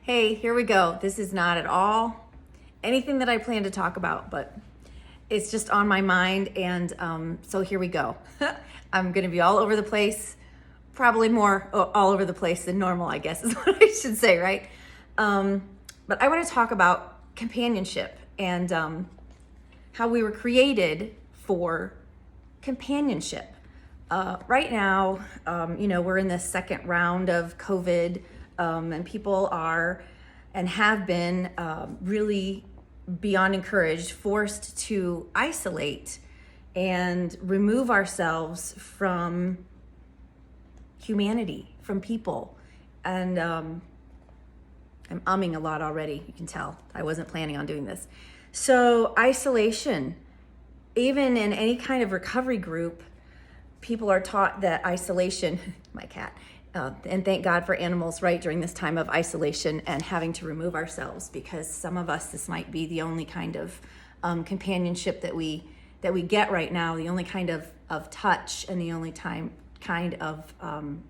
Hey, here we go. This is not at all anything that I plan to talk about, but it's just on my mind. And so here we go. I'm going to be all over the place, probably more all over the place than normal, I guess is what I should say, right? But I want to talk about companionship and how we were created for companionship. Right now, we're in the second round of COVID, and people are and have been really beyond encouraged, forced to isolate and remove ourselves from humanity, from people. And I'm umming a lot already, you can tell. I wasn't planning on doing this. So isolation, even in any kind of recovery group, people are taught that isolation, my cat, and thank God for animals, right, during this time of isolation and having to remove ourselves, because some of us, this might be the only kind of companionship that we get right now, the only kind of touch and the only kind of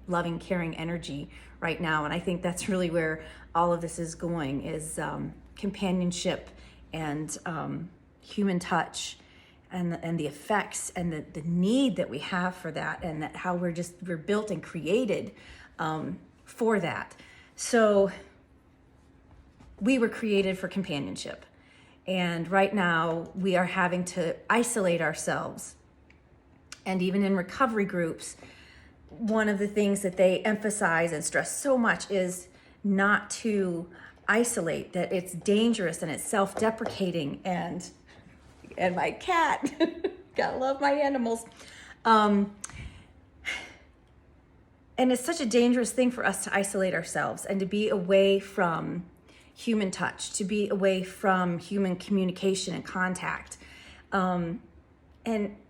loving, caring energy right now. And I think that's really where all of this is going, is companionship and human touch. And the effects and the need that we have for that, and that how we're built and created for that. So we were created for companionship. And right now we are having to isolate ourselves. And even in recovery groups, one of the things that they emphasize and stress so much is not to isolate, that it's dangerous and it's self-deprecating, and my cat, gotta love my animals. And it's such a dangerous thing for us to isolate ourselves and to be away from human touch, to be away from human communication and contact. And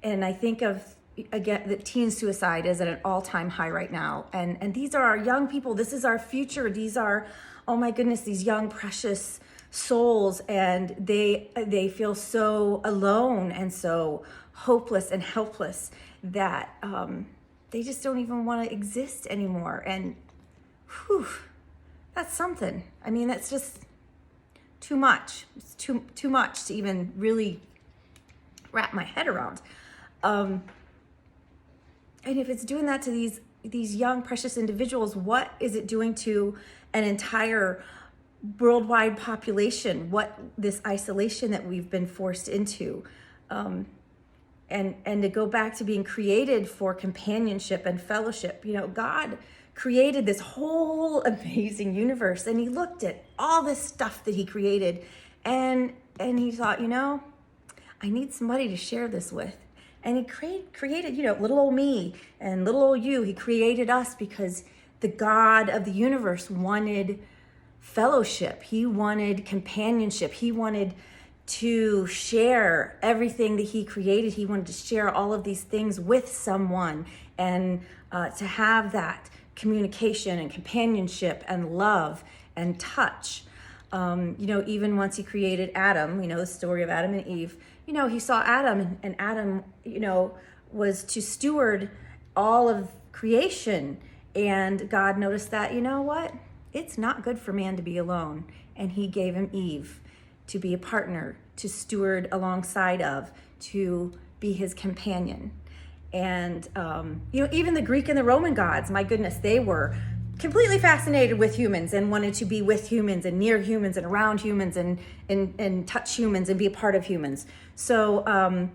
I think of, again, that teen suicide is at an all-time high right now. And these are our young people. This is our future. These are, oh my goodness, these young, precious souls, and they feel so alone and so hopeless and helpless that they just don't even want to exist anymore. And whew, that's something. I mean, that's just too much. It's too much to even really wrap my head around. And if it's doing that to these young, precious individuals, what is it doing to an entire worldwide population? What this isolation that we've been forced into, and to go back to being created for companionship and fellowship. God created this whole amazing universe, and he looked at all this stuff that he created, and he thought, I need somebody to share this with. And he created, little old me and little old you. He created us because the God of the universe wanted fellowship. He wanted companionship. He wanted to share everything that he created. He wanted to share all of these things with someone, and to have that communication and companionship and love and touch. Even once he created Adam, the story of Adam and Eve, he saw Adam, and Adam, was to steward all of creation. And God noticed that, it's not good for man to be alone. And he gave him Eve to be a partner, to steward alongside of, to be his companion. And, even the Greek and the Roman gods, my goodness, they were completely fascinated with humans and wanted to be with humans and near humans and around humans and touch humans and be a part of humans. So,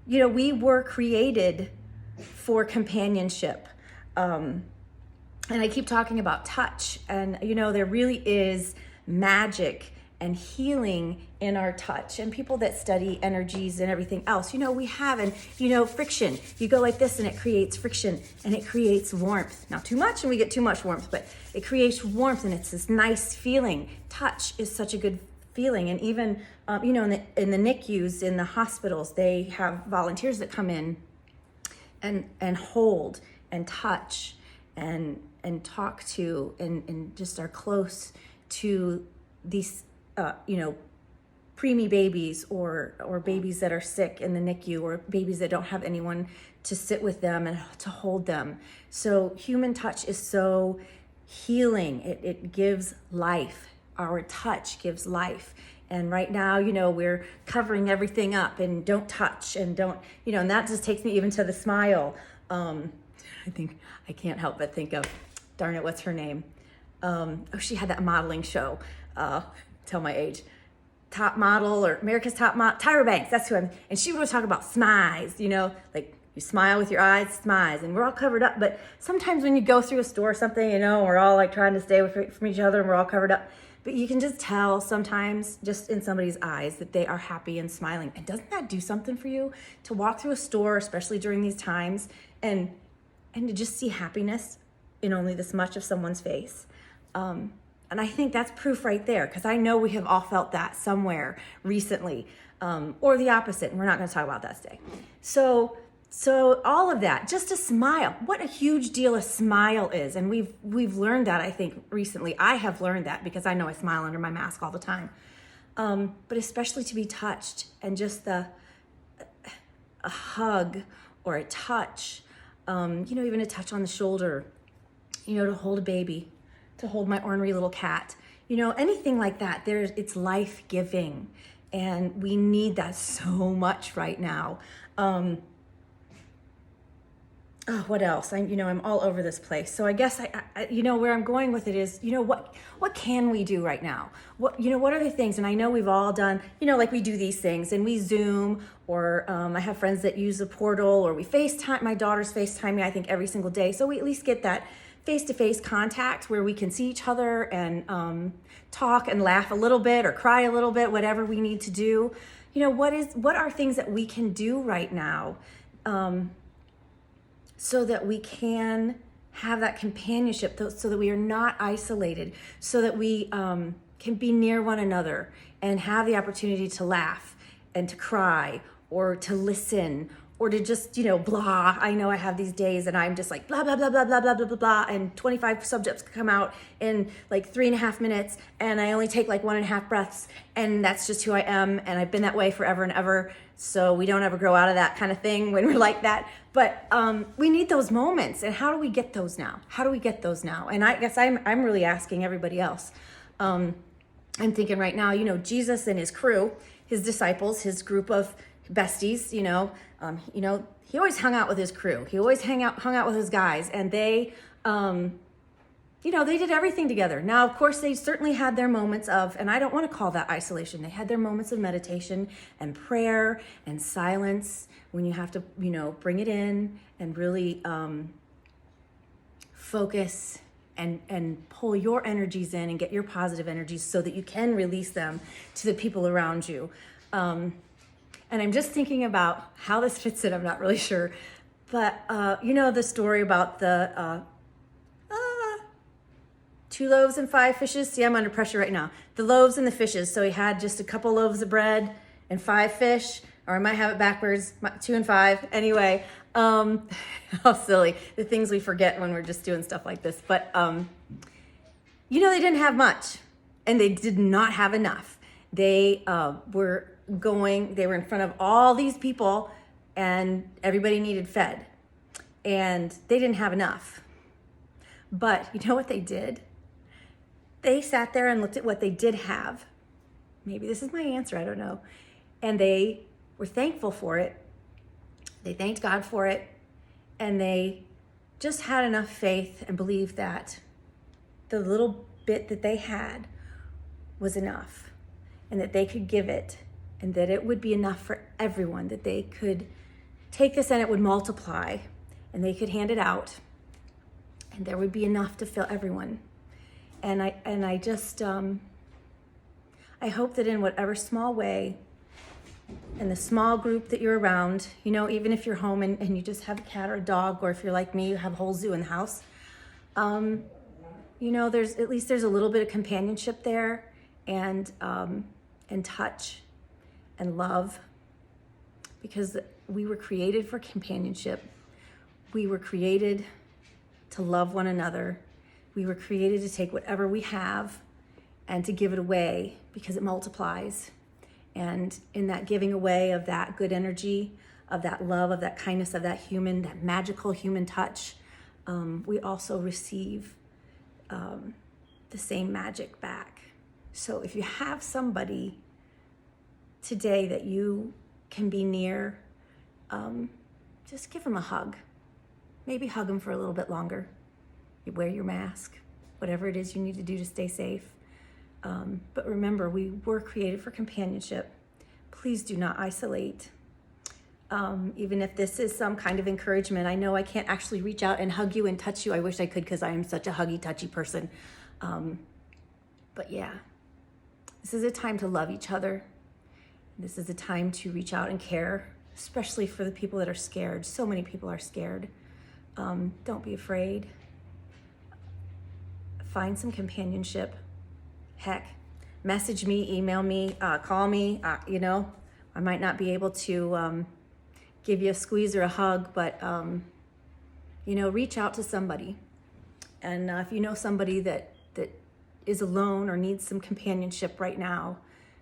we were created for companionship. And I keep talking about touch, and there really is magic and healing in our touch. And people that study energies and everything else, we have, and friction. You go like this and it creates friction and it creates warmth. Not too much and we get too much warmth, but it creates warmth and it's this nice feeling. Touch is such a good feeling. And even in the NICUs, in the hospitals, they have volunteers that come in and hold and touch and talk to and just are close to these preemie babies or babies that are sick in the NICU, or babies that don't have anyone to sit with them and to hold them. So human touch is so healing. It gives life our touch gives life. And right now, we're covering everything up and don't touch and don't, and that just takes me even to the smile. I think I can't help but think of, darn it, what's her name? She had that modeling show, tell my age, Top Model or America's Top Model, Tyra Banks, that's who and she would talk about smiles, like you smile with your eyes, smiles, and we're all covered up. But sometimes when you go through a store or something, we're all like trying to stay from each other and we're all covered up. But you can just tell sometimes just in somebody's eyes that they are happy and smiling. And doesn't that do something for you to walk through a store, especially during these times, and to just see happiness in only this much of someone's face? And I think that's proof right there, because I know we have all felt that somewhere recently, or the opposite. And we're not going to talk about that today. So all of that, just a smile. What a huge deal a smile is. And we've learned that, I think, recently. I have learned that because I know I smile under my mask all the time. But especially to be touched and just a hug or a touch, even a touch on the shoulder, to hold a baby, to hold my ornery little cat, anything like that. It's life-giving. And we need that so much right now. What else? I'm all over this place. So I guess I where I'm going with it is, what can we do right now? What are the things? And I know we've all done, like we do these things and we Zoom, or I have friends that use the portal, or we FaceTime. My daughters FaceTime me, I think, every single day. So we at least get that face-to-face contact where we can see each other and talk and laugh a little bit or cry a little bit, whatever we need to do. What are things that we can do right now? So that we can have that companionship, so that we are not isolated, so that we can be near one another and have the opportunity to laugh and to cry or to listen or to just, blah. I know I have these days and I'm just like blah, blah, blah, blah, blah, blah, blah, blah, blah, and 25 subjects come out in like 3.5 minutes and I only take like 1.5 breaths, and that's just who I am, and I've been that way forever and ever. So we don't ever grow out of that kind of thing when we're like that. But we need those moments. And how do we get those now? And I guess I'm really asking everybody else. I'm thinking right now, Jesus and his crew, his disciples, his group of besties, he always hung out with his crew. He always hung out with his guys, and they they did everything together. Now, of course, they certainly had their moments of, and I don't want to call that isolation. They had their moments of meditation and prayer and silence when you have to, bring it in and really focus and pull your energies in and get your positive energies so that you can release them to the people around you. And I'm just thinking about how this fits in. I'm not really sure. But, the story about the 2 loaves and 5 fishes. See, I'm under pressure right now. The loaves and the fishes. So he had just a couple loaves of bread and 5 fish, or I might have it backwards, 2 and 5. Anyway, how silly. The things we forget when we're just doing stuff like this. But, they didn't have much, and they did not have enough. They were in front of all these people, and everybody needed fed, and they didn't have enough. But you know what they did? They sat there and looked at what they did have. Maybe this is my answer, I don't know. And they were thankful for it. They thanked God for it. And they just had enough faith and believed that the little bit that they had was enough, and that they could give it, and that it would be enough for everyone, that they could take this and it would multiply, and they could hand it out, and there would be enough to fill everyone. And I just, I hope that in whatever small way, in the small group that you're around, even if you're home and you just have a cat or a dog, or if you're like me, you have a whole zoo in the house, there's a little bit of companionship there, and touch and love, because we were created for companionship. We were created to love one another. We were created to take whatever we have and to give it away, because it multiplies. And in that giving away of that good energy, of that love, of that kindness, of that magical human touch, we also receive the same magic back. So if you have somebody today that you can be near, just give them a hug. Maybe hug them for a little bit longer. You wear your mask, whatever it is you need to do to stay safe. But remember, we were created for companionship. Please do not isolate. Even if this is some kind of encouragement, I know I can't actually reach out and hug you and touch you. I wish I could, because I am such a huggy, touchy person. But yeah, this is a time to love each other. This is a time to reach out and care, especially for the people that are scared. So many people are scared. Don't be afraid. Find some companionship. Heck, message me, email me, call me. I might not be able to give you a squeeze or a hug, but reach out to somebody. And if you know somebody that is alone or needs some companionship right now,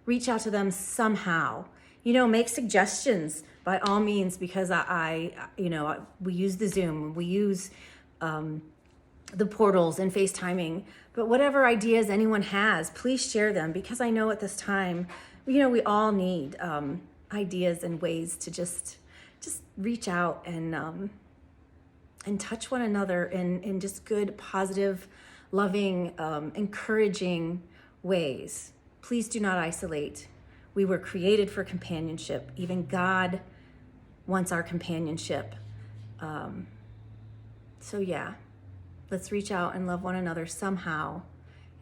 reach out to them somehow. Make suggestions by all means, because we use the Zoom, we use the portals and FaceTiming, but whatever ideas anyone has, please share them, because I know at this time, we all need ideas and ways to just reach out and touch one another in just good, positive, loving, encouraging ways. Please do not isolate. We were created for companionship. Even God wants our companionship. So yeah, let's reach out and love one another somehow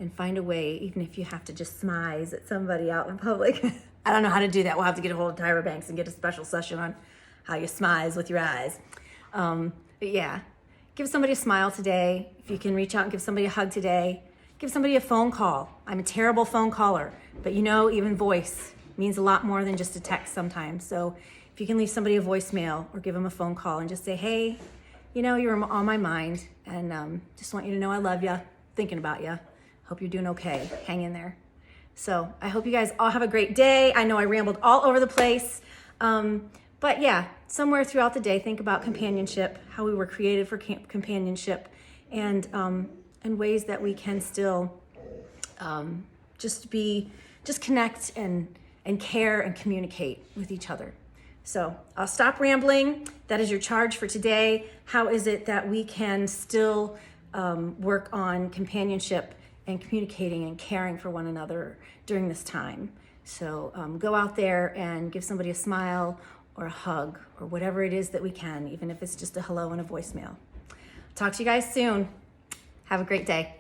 and find a way, even if you have to just smize at somebody out in public. I don't know how to do that. We'll have to get a hold of Tyra Banks and get a special session on how you smize with your eyes. But yeah, give somebody a smile today. If you can reach out and give somebody a hug today, give somebody a phone call. I'm a terrible phone caller, but even voice means a lot more than just a text sometimes. So if you can leave somebody a voicemail or give them a phone call and just say, hey, you're on my mind, and just want you to know I love you, thinking about you. Hope you're doing okay. Hang in there. So I hope you guys all have a great day. I know I rambled all over the place. But yeah, somewhere throughout the day, think about companionship, how we were created for companionship, and ways that we can still just connect and care and communicate with each other. So I'll stop rambling. That is your charge for today. How is it that we can still work on companionship and communicating and caring for one another during this time? So go out there and give somebody a smile or a hug or whatever it is that we can, even if it's just a hello and a voicemail. Talk to you guys soon. Have a great day.